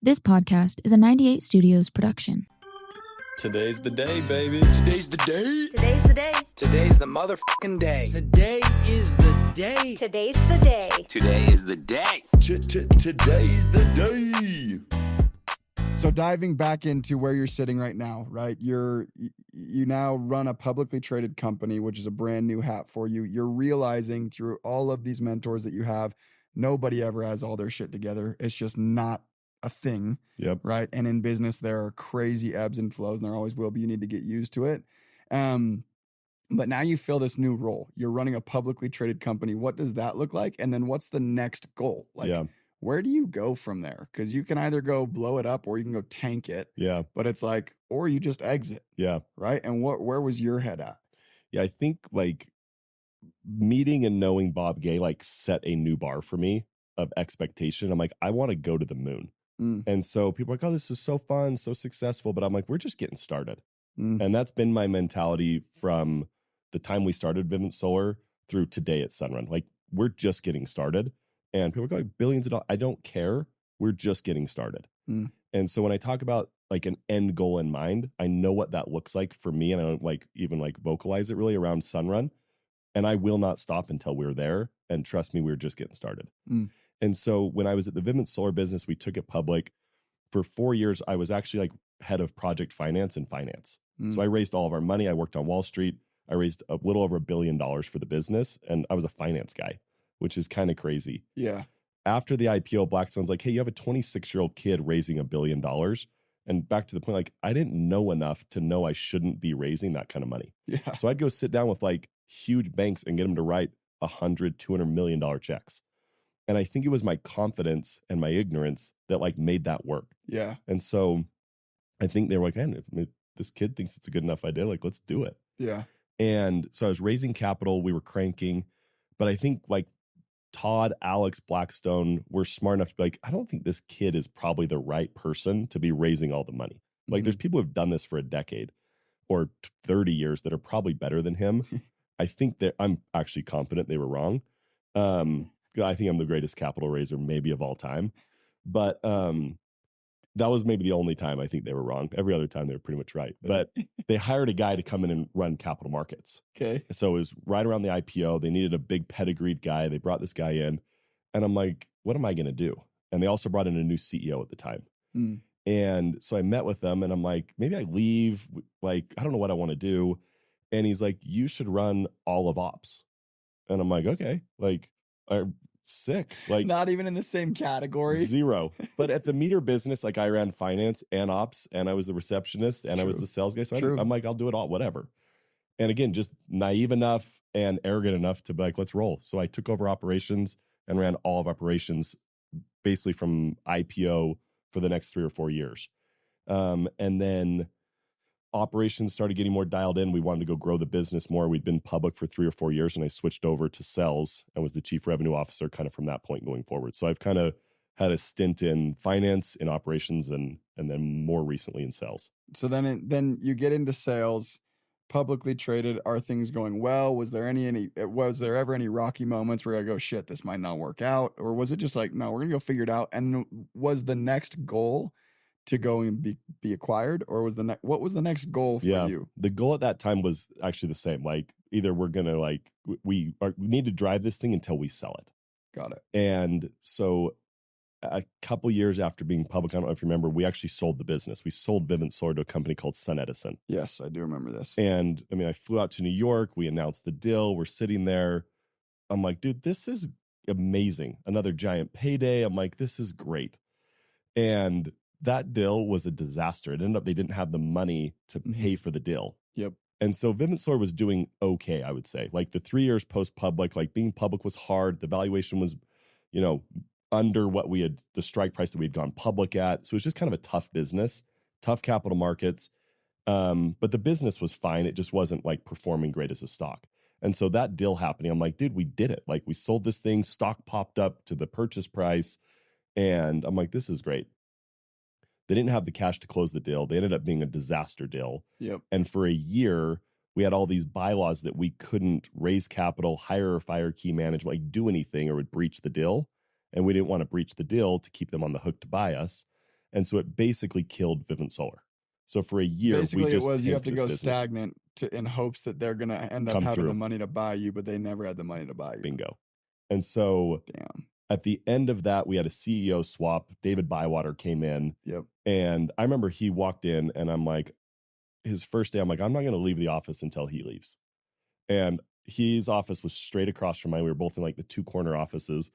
This podcast is a 98 Studios production. Today's the day, baby. Today's the day. Today's the day. Today's the motherfucking day. Today is the day. Today's the day. Today is the day. Today's the day. So diving back into where you're sitting right now, right? You now run a publicly traded company, which is a brand new hat for you. You're realizing through all of these mentors that you have, nobody ever has all their shit together. It's just not a thing. Yep. Right. And in business, there are crazy ebbs and flows, and there always will be. You need to get used to it. But now you fill this new role. You're running a publicly traded company. What does that look like? And then what's the next goal? Where do you go from there? Because you can either go blow it up or you can go tank it. Yeah. But it's like, or you just exit. Yeah. Right. And where was your head at? Yeah. I think like meeting and knowing Bob Gay set a new bar for me of expectation. I'm like, I want to go to the moon. And so people are like, oh, this is so fun, so successful. But I'm like, we're just getting started. And that's been my mentality from the time we started Vivint Solar through today at Sunrun. Like, we're just getting started. And people are like, billions of dollars. I don't care. We're just getting started. And so when I talk about like an end goal in mind, I know what that looks like for me. And I don't even vocalize it really around Sunrun. And I will not stop until we're there. And trust me, we're just getting started. And so when I was at the Vivint Solar business, we took it public. For 4 years, I was actually head of project finance and finance. So I raised all of our money. I worked on Wall Street. I raised a little over $1 billion for the business. And I was a finance guy, which is kind of crazy. Yeah. After the IPO, Blackstone's like, hey, you have a 26-year-old kid raising $1 billion. And back to the point, I didn't know enough to know I shouldn't be raising that kind of money. Yeah. So I'd go sit down with huge banks and get them to write $100, $200 million checks. And I think it was my confidence and my ignorance that made that work. Yeah. And so I think they were like, man, if this kid thinks it's a good enough idea, let's do it. Yeah. And so I was raising capital, we were cranking, but I think Todd, Alex, Blackstone were smart enough to be like, I don't think this kid is probably the right person to be raising all the money. There's people who have done this for a decade or 30 years that are probably better than him. I think that I'm actually confident they were wrong. I think I'm the greatest capital raiser maybe of all time. But that was maybe the only time I think they were wrong. Every other time they were pretty much right. But they hired a guy to come in and run capital markets. Okay. So it was right around the IPO. They needed a big pedigreed guy. They brought this guy in. And I'm like, what am I going to do? And they also brought in a new CEO at the time. And so I met with them and I'm like, maybe I leave. I don't know what I want to do. And he's like, you should run all of ops. And I'm like, okay. Are sick. Not even in the same category. Zero. But at the meter business, I ran finance and ops, and I was the receptionist, and I was the sales guy. So I'm like, I'll do it all, whatever. And again, just naive enough and arrogant enough to be like, let's roll. So I took over operations and ran all of operations basically from IPO for the next 3 or 4 years. And then operations started getting more dialed in. We wanted to go grow the business more. We'd been public for 3 or 4 years, and I switched over to sales and was the chief revenue officer kind of from that point going forward. So I've kind of had a stint in finance, in operations, and then more recently in sales. So then you get into sales, publicly traded. Are things going well? Was there ever any rocky moments where I go, shit, this might not work out? Or was it just no, we're gonna go figure it out? And was the next goal to go and be acquired, or what was the next goal for you? The goal at that time was actually the same. Either we're gonna we need to drive this thing until we sell it. Got it. And so a couple years after being public, I don't know if you remember, we actually sold the business. We sold Vivint Solar to a company called SunEdison. Yes, I do remember this. And I flew out to New York. We announced the deal. We're sitting there. I'm like, dude, this is amazing. Another giant payday. I'm like, this is great. And that deal was a disaster. It ended up they didn't have the money to pay for the deal. Yep. And so Vivint Solar was doing okay, I would say. The 3 years post-public, being public was hard. The valuation was, under what the strike price that we had gone public at. So it was just kind of a tough business, tough capital markets. But the business was fine. It just wasn't performing great as a stock. And so that deal happening, I'm like, dude, we did it. We sold this thing, stock popped up to the purchase price. And I'm like, this is great. They didn't have the cash to close the deal. They ended up being a disaster deal. Yep. And for a year, we had all these bylaws that we couldn't raise capital, hire or fire key management, do anything or would breach the deal. And we didn't want to breach the deal to keep them on the hook to buy us. And so it basically killed Vivint Solar. So for a year, Basically, we just it was you have tanked to this go business. stagnant in hopes that they're going to end up Come having the through. money to buy you, but they never had the money to buy you. Bingo. And so Damn. at the end of that, we had a CEO swap. David Bywater came in. Yep. And I remember he walked in and I'm like, his first day, I'm like, I'm not going to leave the office until he leaves. And his office was straight across from mine. We were both in like the 2 corner offices.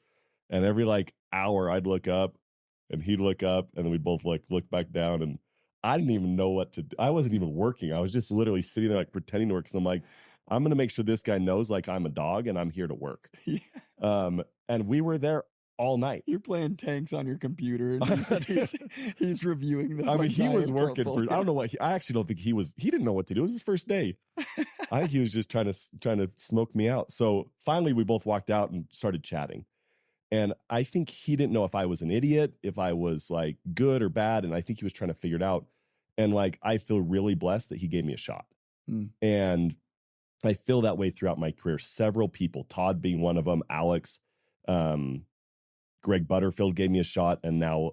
And every like hour I'd look up and he'd look up and then we'd both like look back down. And I didn't even know what to do. I wasn't even working. I was just literally sitting there like pretending to work because I'm like, I'm going to make sure this guy knows like I'm a dog and I'm here to work. Yeah. And we were there all night. You're playing tanks on your computer and he's reviewing the I mean, he was entire working portfolio. for, I don't know what, I actually don't think he didn't know what to do. It was his first day. I think he was just trying to smoke me out. So finally we both walked out and started chatting. And I think he didn't know if I was an idiot, if I was like good or bad. And I think he was trying to figure it out. And like, I feel really blessed that he gave me a shot. And I feel that way throughout my career. Several people, Todd being one of them, Alex, Greg Butterfield gave me a shot. And now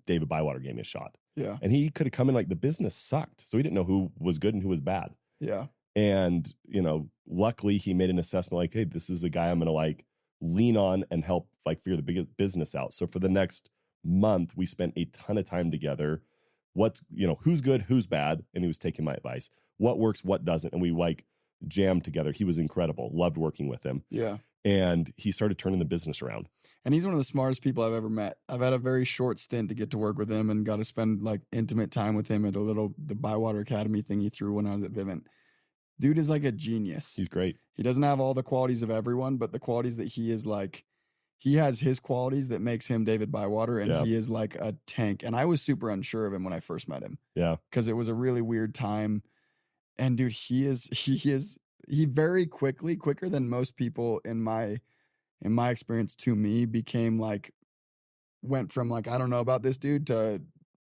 David Bywater gave me a shot. Yeah. And he could have come in like the business sucked. So he didn't know who was good and who was bad. Yeah. And, you know, luckily he made an assessment like, hey, this is a guy I'm going to like lean on and help like figure the big business out. So for the next month, we spent a ton of time together. What's, you know, who's good, who's bad. And he was taking my advice. What works, what doesn't. And we like jammed together. He was incredible. Loved working with him. Yeah. And he started turning the business around. And he's one of the smartest people I've ever met. I've had a very short stint to get to work with him and got to spend like intimate time with him at the Bywater Academy thing he threw when I was at Vivint. Dude is like a genius. He's great. He doesn't have all the qualities of everyone, but the qualities that he is like, he has his qualities that makes him David Bywater, and he is like a tank. And I was super unsure of him when I first met him. Yeah. Because it was a really weird time. And dude, he very quickly, quicker than most people in my experience to me, became like, went from like, I don't know about this dude to,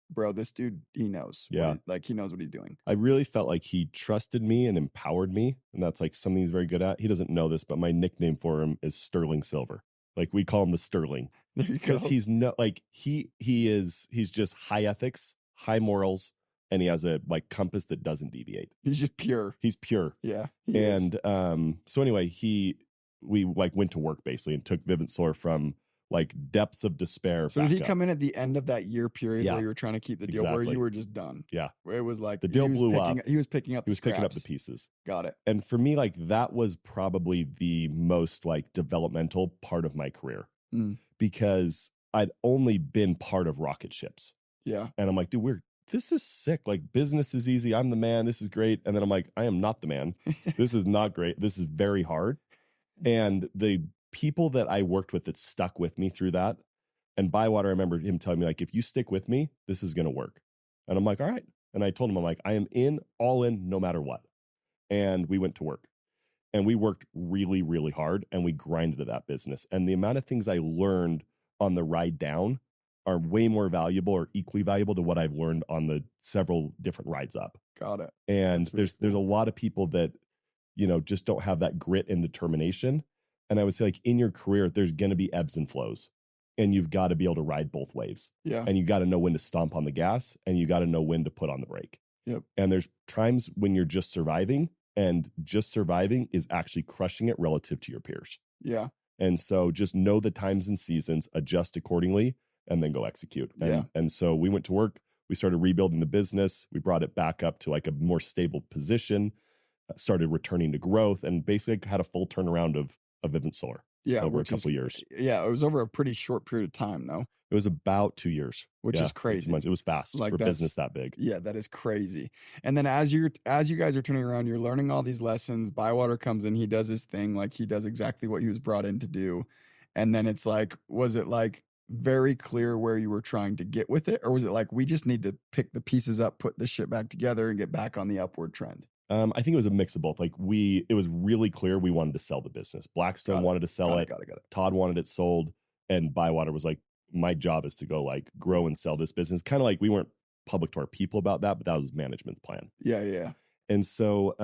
bro, this dude, he knows. Yeah. He knows what he's doing. I really felt like he trusted me and empowered me. And that's like something he's very good at. He doesn't know this, but my nickname for him is Sterling Silver. Like we call him the Sterling. There you go. Because he's he's just high ethics, high morals, and he has a like compass that doesn't deviate. He's just pure. He's pure. Yeah. So anyway, we like went to work basically and took Vivint Solar from like depths of despair. So did he come in at the end of that year period where you were trying to keep the deal, where Exactly. you were just done? Yeah. Where it was like the deal blew up. He was picking up He was picking up the scraps. pieces. Got it. And for me, like that was probably the most like developmental part of my career because I'd only been part of rocket ships. Yeah. And I'm like, dude, this is sick. Like business is easy. I'm the man. This is great. And then I'm like, I am not the man. This is not great. This is very hard. And the people that I worked with that stuck with me through that, and Bywater, I remember him telling me like, if you stick with me, this is going to work. And I'm like, all right. And I told him, I'm like, I am all in, no matter what. And we went to work and we worked really, really hard and we grinded at that business. And the amount of things I learned on the ride down are way more valuable or equally valuable to what I've learned on the several different rides up. Got it. And there's a lot of people that, you know, just don't have that grit and determination. And I would say like in your career, there's going to be ebbs and flows. And you've got to be able to ride both waves. Yeah. And you got to know when to stomp on the gas and you got to know when to put on the brake. Yep. And there's times when you're just surviving, and just surviving is actually crushing it relative to your peers. Yeah. And so just know the times and seasons, adjust accordingly, and then go execute. And so we went to work. We started rebuilding the business. We brought it back up to like a more stable position, started returning to growth, and basically had a full turnaround of Vivint Solar. Yeah, over a couple of years. Yeah, it was over a pretty short period of time, no? It was about 2 years, which is crazy. It was fast like for business that big. Yeah, that is crazy. And then as you guys are turning around, you're learning all these lessons. Bywater comes in, he does his thing, like he does exactly what he was brought in to do. And then it's like, was it like very clear where you were trying to get with it, or was it like we just need to pick the pieces up, put this shit back together, and get back on the upward trend? I think it was a mix of both. Like it was really clear we wanted to sell the business. Blackstone wanted to sell it. Got it. Todd wanted it sold, and Bywater was like, my job is to go like grow and sell this business. Kind of like we weren't public to our people about that, but that was management's plan. Yeah. And so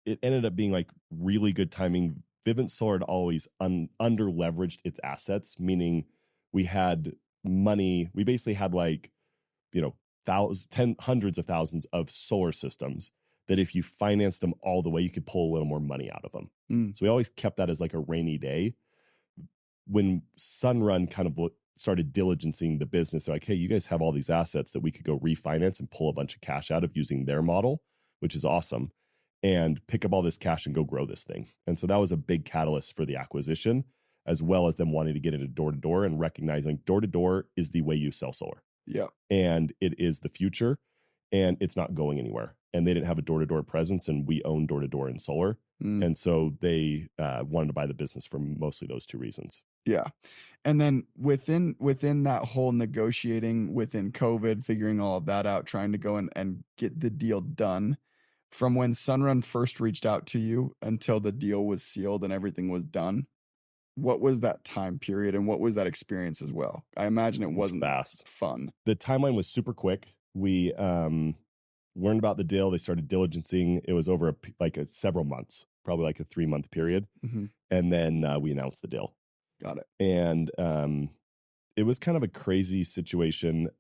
it ended up being like really good timing. Vivint Solar had always under leveraged its assets, meaning we had money. We basically had like, hundreds of thousands of solar systems that if you financed them all the way, you could pull a little more money out of them. So we always kept that as like a rainy day. When Sunrun kind of started diligencing the business, they're like, hey, you guys have all these assets that we could go refinance and pull a bunch of cash out of using their model, which is awesome, and pick up all this cash and go grow this thing. And so that was a big catalyst for the acquisition, as well as them wanting to get into door-to-door and recognizing door-to-door is the way you sell solar. Yeah. And it is the future, and it's not going anywhere. And they didn't have a door-to-door presence, and we own door-to-door in solar. And so they wanted to buy the business for mostly those two reasons. Yeah. And then within that whole negotiating within COVID, figuring all of that out, trying to go and get the deal done, from when Sunrun first reached out to you until the deal was sealed and everything was done, what was that time period and what was that experience as well? I imagine it wasn't fast. Fun. The timeline was super quick. We learned about the deal. They started diligencing. It was over several months, probably like a 3-month period. And then we announced the deal. Got it. And it was kind of a crazy situation.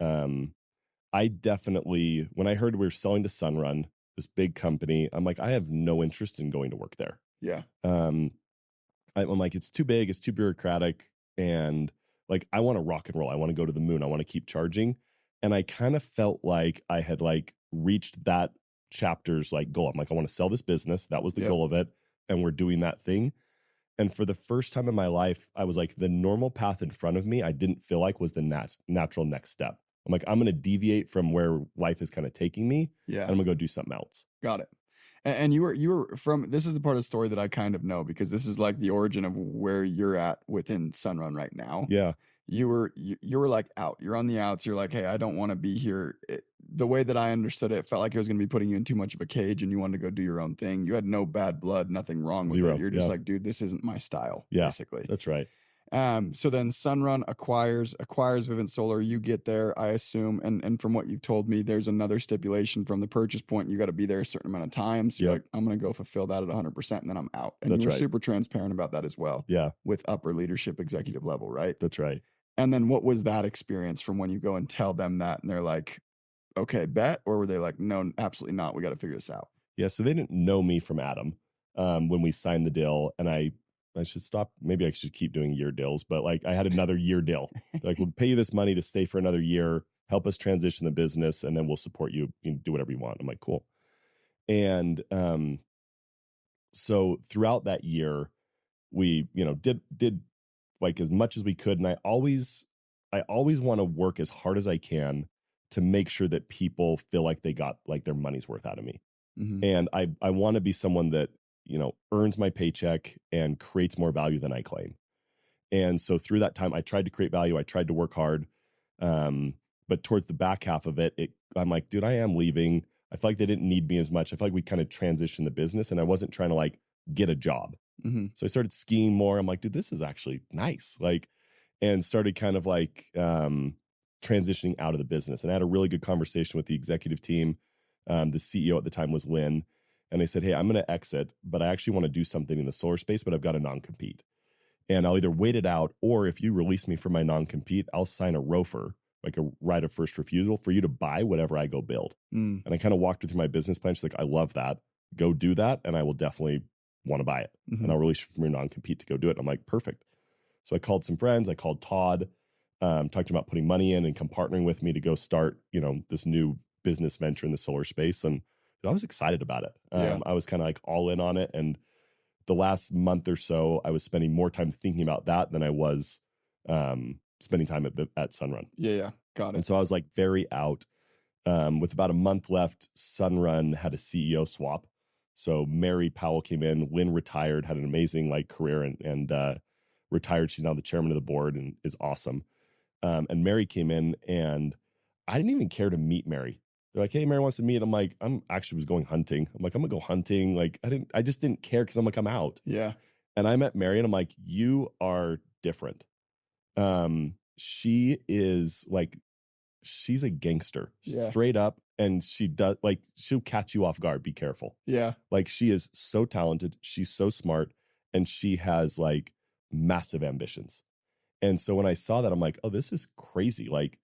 I definitely, when I heard we were selling to Sunrun, this big company, I'm like, I have no interest in going to work there. Yeah. I'm like, it's too big, it's too bureaucratic, and like, I want to rock and roll. I want to go to the moon. I want to keep charging. And I kind of felt like I had like reached that chapter's like goal. I'm like, I want to sell this business. That was the goal of it. And we're doing that thing. And for the first time in my life, I was like, the normal path in front of me, I didn't feel like was the natural next step. I'm like, I'm going to deviate from where life is kind of taking me. Yeah. And I'm going to go do something else. Got it. And you were from, this is the part of the story that I kind of know, because this is like the origin of where you're at within Sunrun right now. Yeah. You were like out, you're on the outs. You're like, hey, I don't want to be here. The way that I understood it, felt like it was going to be putting you in too much of a cage and you wanted to go do your own thing. You had no bad blood, nothing wrong with it. You're just like, dude, this isn't my style. Yeah, basically. That's right. So then Sunrun acquires Vivint Solar. You get there, I assume, and from what you've told me, there's another stipulation from the purchase point. You got to be there a certain amount of time. So you're like, I'm going to go fulfill that at 100%, and then I'm out. And you were super transparent about that as well. Yeah. With upper leadership, executive level, right? That's right. And then what was that experience from when you go and tell them that, and they're like, okay, bet? Or were they like, no, absolutely not. We got to figure this out. Yeah. So they didn't know me from Adam when we signed the deal, and I should stop. Maybe I should keep doing year deals, but like I had another year deal. Like, we'll pay you this money to stay for another year, help us transition the business, and then we'll support you. You can do whatever you want. I'm like, cool. And so throughout that year, we did like as much as we could, and I always want to work as hard as I can to make sure that people feel like they got like their money's worth out of me. And I want to be someone that earns my paycheck and creates more value than I claim. And so through that time, I tried to create value. I tried to work hard. But towards the back half of it, I'm like, dude, I am leaving. I feel like they didn't need me as much. I feel like we kind of transitioned the business, and I wasn't trying to like get a job. So I started skiing more. I'm like, dude, this is actually nice. Like, and started kind of like transitioning out of the business. And I had a really good conversation with the executive team. The CEO at the time was Lynn. And I said, hey, I'm going to exit, but I actually want to do something in the solar space, but I've got a non-compete. And I'll either wait it out, or if you release me from my non-compete, I'll sign a ROFR, like a right of first refusal, for you to buy whatever I go build. And I kind of walked her through my business plan. She's like, I love that. Go do that. And I will definitely want to buy it. And I'll release you from your non-compete to go do it. And I'm like, perfect. So I called some friends. I called Todd, talked to him about putting money in and come partnering with me to go start, this new business venture in the solar space. And I was excited about it. I was kind of like all in on it. And the last month or so, I was spending more time thinking about that than I was spending time at Sunrun. Yeah. Got it. And so I was like very out. With about a month left, Sunrun had a CEO swap. So Mary Powell came in. Lynn retired, had an amazing like career and retired. She's now the chairman of the board and is awesome. And Mary came in, and I didn't even care to meet Mary. They're like, hey, Mary wants to meet. I'm like, I'm actually was going hunting. I'm like, I'm gonna go hunting. Like, I just didn't care because I'm like, I'm out. Yeah. And I met Mary, and I'm like, you are different. She is like, she's a gangster, straight up. And she does like, she'll catch you off guard. Be careful. Yeah. Like, she is so talented. She's so smart, and she has like massive ambitions. And so when I saw that, I'm like, oh, this is crazy. Like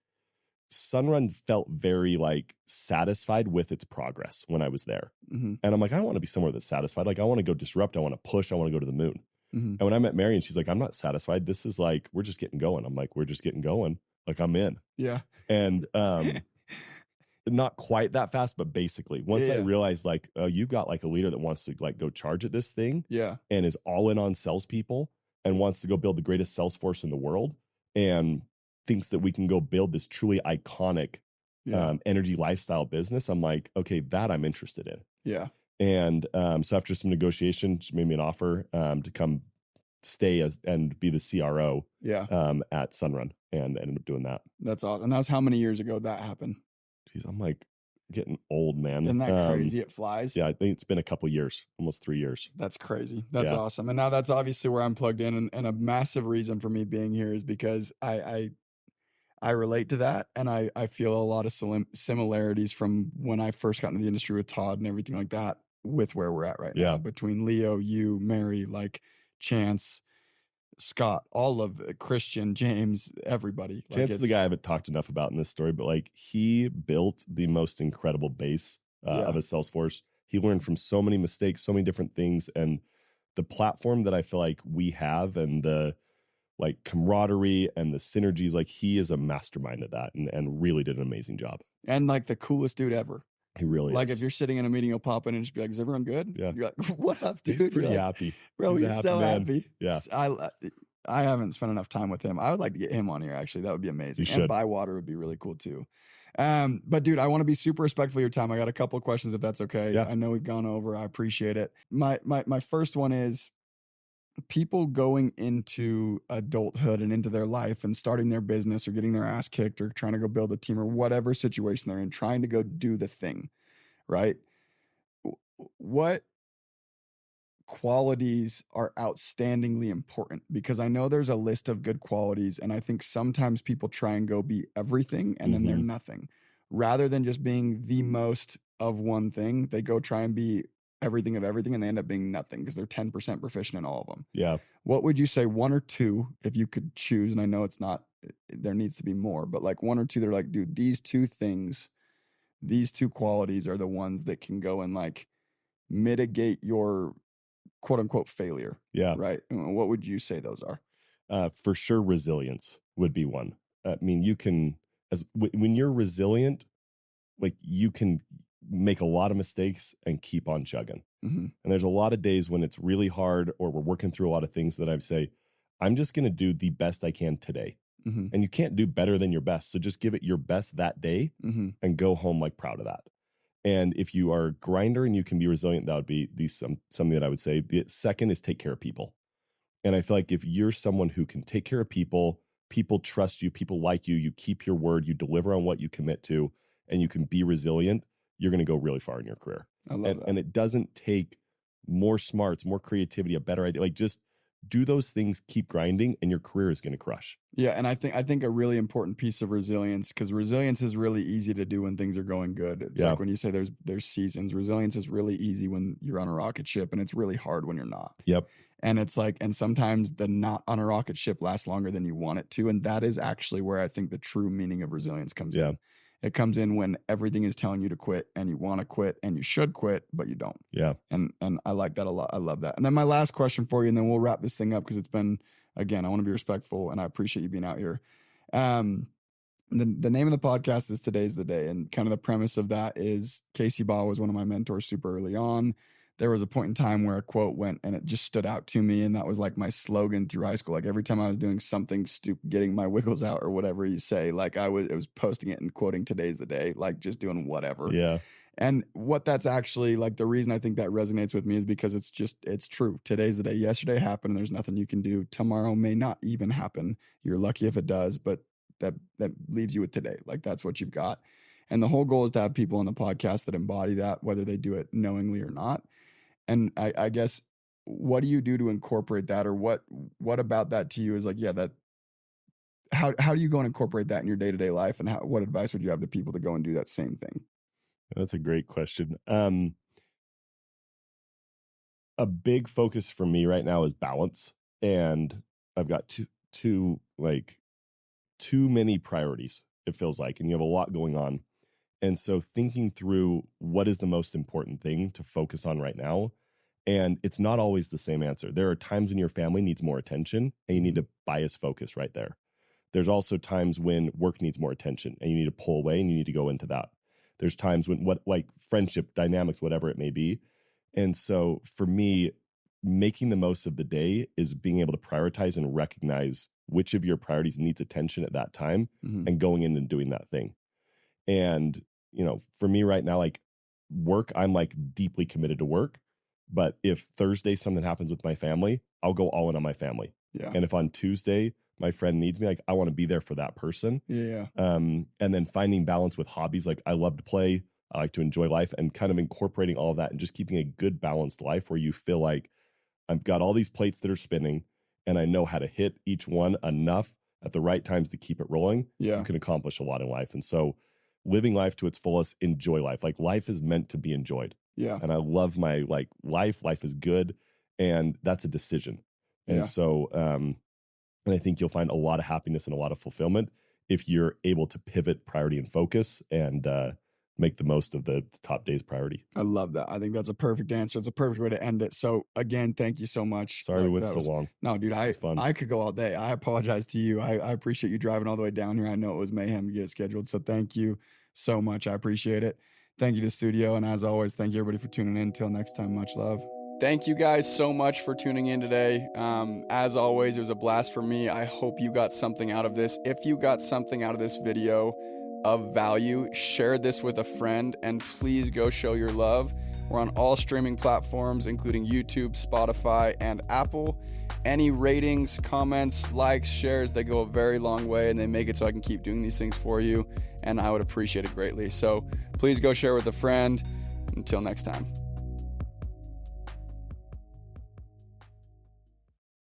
Sunrun felt very like satisfied with its progress when I was there. Mm-hmm. And I'm like, I don't want to be somewhere that's satisfied. Like I want to go disrupt. I want to push. I want to go to the moon. Mm-hmm. And when I met Marion, she's like, I'm not satisfied. This is like, we're just getting going. I'm like, we're just getting going. Like I'm in. Yeah. And not quite that fast, but basically once I realized like, oh, you've got like a leader that wants to like go charge at this thing. Yeah. And is all in on salespeople and wants to go build the greatest sales force in the world and thinks that we can go build this truly iconic energy lifestyle business. I'm like, okay, that I'm interested in. Yeah. And so after some negotiation, she made me an offer to come stay and be the CRO at Sunrun, and ended up doing that. That's awesome. And that was how many years ago that happened? Jeez, I'm like getting old, man. Isn't that crazy? It flies. Yeah, I think it's been a couple years, almost 3 years. That's crazy. That's awesome. And now that's obviously where I'm plugged in. And a massive reason for me being here is because I relate to that. And I feel a lot of similarities from when I first got into the industry with Todd and everything like that with where we're at right now. Between Leo, you, Mary, like Chance, Scott, all of Christian, James, everybody. Chance is the guy I haven't talked enough about in this story, but like he built the most incredible base of a sales force. He learned from so many mistakes, so many different things. And the platform that I feel like we have and the like camaraderie and the synergies, like he is a mastermind at that and really did an amazing job. And like the coolest dude ever. He really like is. If you're sitting in a meeting, he'll pop in and just be like, is everyone good? Yeah. You're like, what up, dude? He's pretty like, happy. Bro, he's so man. happy. Yeah. I haven't spent enough time with him. I would like to get him on here, actually. That would be amazing. You should. And Bywater would be really cool too. But dude, I want to be super respectful of your time. I got a couple of questions if that's okay. Yeah. I know we've gone over. I appreciate it. My first one is people going into adulthood and into their life and starting their business or getting their ass kicked or trying to go build a team or whatever situation they're in, trying to go do the thing, right? What qualities are outstandingly important? Because I know there's a list of good qualities, and I think sometimes people try and go be everything and then they're nothing. Rather than just being the most of one thing, they go try and be everything of everything and they end up being nothing because they're 10% proficient in all of them. Yeah. What would you say, one or two, if you could choose? And I know it's not, there needs to be more, but like one or two, they're like, dude, these two things, these two qualities are the ones that can go and like mitigate your quote unquote failure. Yeah. Right. What would you say those are? For sure, resilience would be one. I mean, you can, when you're resilient, like you can make a lot of mistakes and keep on chugging. Mm-hmm. And there's a lot of days when it's really hard or we're working through a lot of things that I say, I'm just going to do the best I can today. Mm-hmm. And you can't do better than your best. So just give it your best that day and go home like proud of that. And if you are a grinder and you can be resilient, that would be something that I would say. The second is take care of people. And I feel like if you're someone who can take care of people, people trust you, people like you, you keep your word, you deliver on what you commit to, and you can be resilient, you're going to go really far in your career. I love that. And it doesn't take more smarts, more creativity, a better idea. Like just do those things, keep grinding, and your career is going to crush. Yeah, and I think a really important piece of resilience, because resilience is really easy to do when things are going good. It's like when you say there's seasons. Resilience is really easy when you're on a rocket ship, and it's really hard when you're not. Yep. And it's like, and sometimes the not on a rocket ship lasts longer than you want it to, and that is actually where I think the true meaning of resilience comes in. It comes in when everything is telling you to quit and you want to quit and you should quit, but you don't. Yeah. And I like that a lot. I love that. And then my last question for you, and then we'll wrap this thing up because it's been, again, I want to be respectful and I appreciate you being out here. The name of the podcast is Today's the Day. And kind of the premise of that is Casey Baugh was one of my mentors super early on. There was a point in time where a quote went and it just stood out to me. And that was like my slogan through high school. Like every time I was doing something stupid, getting my wiggles out or whatever you say, like it was posting it and quoting Today's the Day, like just doing whatever. Yeah. And what that's actually like, the reason I think that resonates with me is because it's true. Today's the day. Yesterday happened and there's nothing you can do. Tomorrow may not even happen. You're lucky if it does, but that leaves you with today. Like that's what you've got. And the whole goal is to have people on the podcast that embody that, whether they do it knowingly or not. And I guess, what do you do to incorporate that, or what about that to you is like, yeah, that, how do you go and incorporate that in your day-to-day life, and what advice would you have to people to go and do that same thing? That's a great question. A big focus for me right now is balance. And I've got too many priorities, it feels like, and you have a lot going on. And so thinking through what is the most important thing to focus on right now. And it's not always the same answer. There are times when your family needs more attention and you need to bias focus right there. There's also times when work needs more attention and you need to pull away and you need to go into that. There's times when friendship dynamics, whatever it may be. And so for me, making the most of the day is being able to prioritize and recognize which of your priorities needs attention at that time and going in and doing that thing. And, for me right now, like work, I'm like deeply committed to work. But if Thursday something happens with my family, I'll go all in on my family. Yeah. And if on Tuesday my friend needs me, like I want to be there for that person. Yeah. And then finding balance with hobbies. Like I love to play, I like to enjoy life, and kind of incorporating all of that and just keeping a good balanced life where you feel like I've got all these plates that are spinning and I know how to hit each one enough at the right times to keep it rolling. Yeah. You can accomplish a lot in life. And so living life to its fullest, enjoy life. Like life is meant to be enjoyed. Yeah. And I love my life. Life is good. And that's a decision. And Yeah. so, and I think you'll find a lot of happiness and a lot of fulfillment if you're able to pivot priority and focus and make the most of the top day's priority. I love that. I think that's a perfect answer. It's a perfect way to end it. So again, thank you so much. Sorry we went so long. No, dude, fun. I could go all day. I apologize to you. I appreciate you driving all the way down here. I know it was mayhem to get it scheduled. So thank you so much. I appreciate it. Thank you to the studio. And as always, thank you everybody for tuning in. Until next time, much love. Thank you guys so much for tuning in today. As always, it was a blast for me. I hope you got something out of this. If you got something out of this video of value, share this with a friend, and please go show your love. We're on all streaming platforms, including YouTube, Spotify, and Apple. Any ratings, comments, likes, shares, they go a very long way, and they make it so I can keep doing these things for you, and I would appreciate it greatly. So please go share with a friend. Until next time.